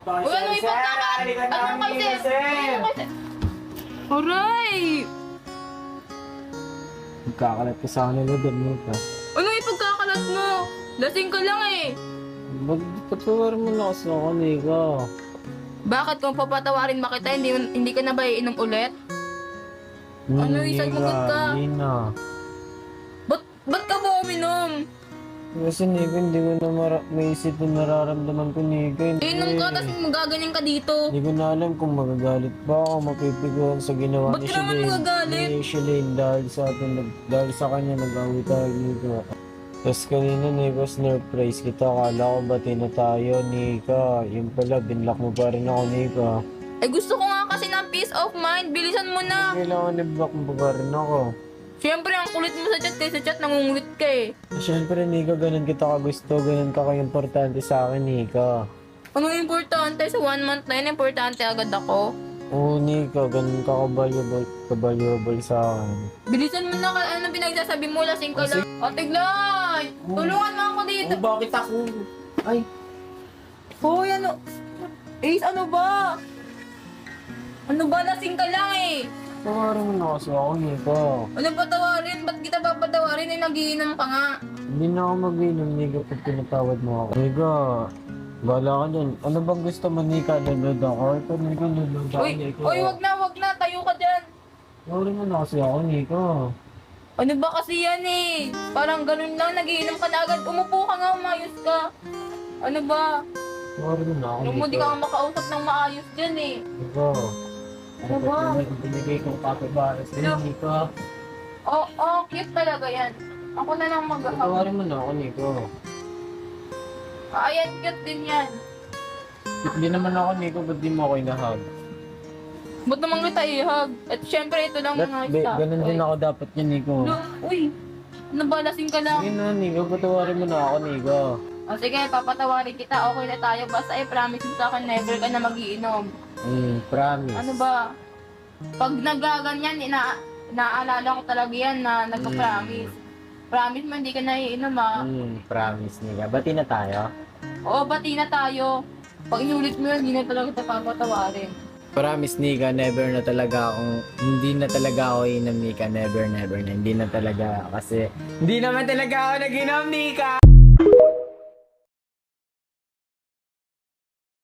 Uy, ano ipagkakalat? Ano kasi? Aray! Magkakalat ka sa kanila doon, Nika. Ano ipagkakalat mo? Lasing ka lang eh. Patawarin mo na kasi ako, Nika. Bakit kung papatawarin ba kita, hindi ka na ba iinom ulit? Ano, isang Nika, magot ka? hindi na. Ba't ka ba uminom? Kasi Nika, hindi ko na maisip yung nararamdaman ko, Nika. Iinom ka, tapos magaganyan ka dito. Hindi ko na alam kung magagalit ba ako, mapipiguan sa ginawa Ba't ka naman magagalit? Ni Shalane dahil sa atin, dahil sa kanya nag-away tayo, Nika. Tapos kanina, Nika, snurprise kita. Akala ko bati na tayo, Nika. Yung pala, binlock mo pa rin ako, Nika. Eh gusto ko nga kasi ng peace of mind. Bilisan mo na. Kailangan i-block mo pa rin ako. Siyempre, ang kulit mo sa chat eh. Sa chat, nangungulit ka eh. Siyempre, Nika, ganun kita kagusto, ganun ka ka-importante sa akin, Nika. Anong importante? Sa 1 month na yun, importante agad ako. Oo, Nika, ganun ka ka-valuable sa akin. Bilisan mo na. Ano pinagsasabi mo? Lasing ka lang. Ate Glay! Tulungan mo ako dito. Bakit ako? Ay, Hoy, ano? Ace, ano ba? Ano ba? Lasing ka lang eh. tawarin mo na kasi ako, Nika. Ano patawarin? Ba't kita papatawarin? Eh, nagiinom ka nga. Hindi na ako mag-inom, Nika, pag pinatawad mo ako. Nika, bahala ka dyan. Ano bang gusto mo, Nika? Nanood ako? Ito, Nika, nanood ako, Uy, Nika. uy, wag na. Tayo ka dyan. Tawarin mo na kasi ako, Nika. Ano ba kasi yan eh? Parang ganun lang, nagiinom ka na agad. Umupo ka nga, umayos ka. Ano ba? Tawarin mo na ako, Alam mo, di ka nga makausap ng maayos dyan eh. Nika. Ano ba? Binigay kong kapibara sa'yo, Ano? Nika. Oh, cute talaga yan. Ako na lang mag-ahag. Tawarin mo na ako, Nika. Ayan, cute din yan. Hindi naman ako, Nika, ba't di mo ako inahag? Ba't naman kita ihag? At syempre, ito lang mga isa. Ganun din ako dapat yun, Nika. Uy, nabalasing ka lang. Sige na, Nika, patawarin mo na ako, Nika. O sige, papatawarin kita. Okay na tayo. Basta promise mo sa akin, never ka na magiinom. Promise. Ano ba? Pag nagaganyan, naaalala ko talaga yan na nagpa-promise. Promise mo, hindi ka na iinom ah. Promise, Nika. Bati na tayo? Oo, bati na tayo. Pag inulit mo yun, hindi na talaga kita papatawarin. Promise, Nika, never na talaga akong, hindi na talaga ako inom, Nika. Never na, hindi na talaga. Kasi, hindi naman talaga ako nag-inom, Nika!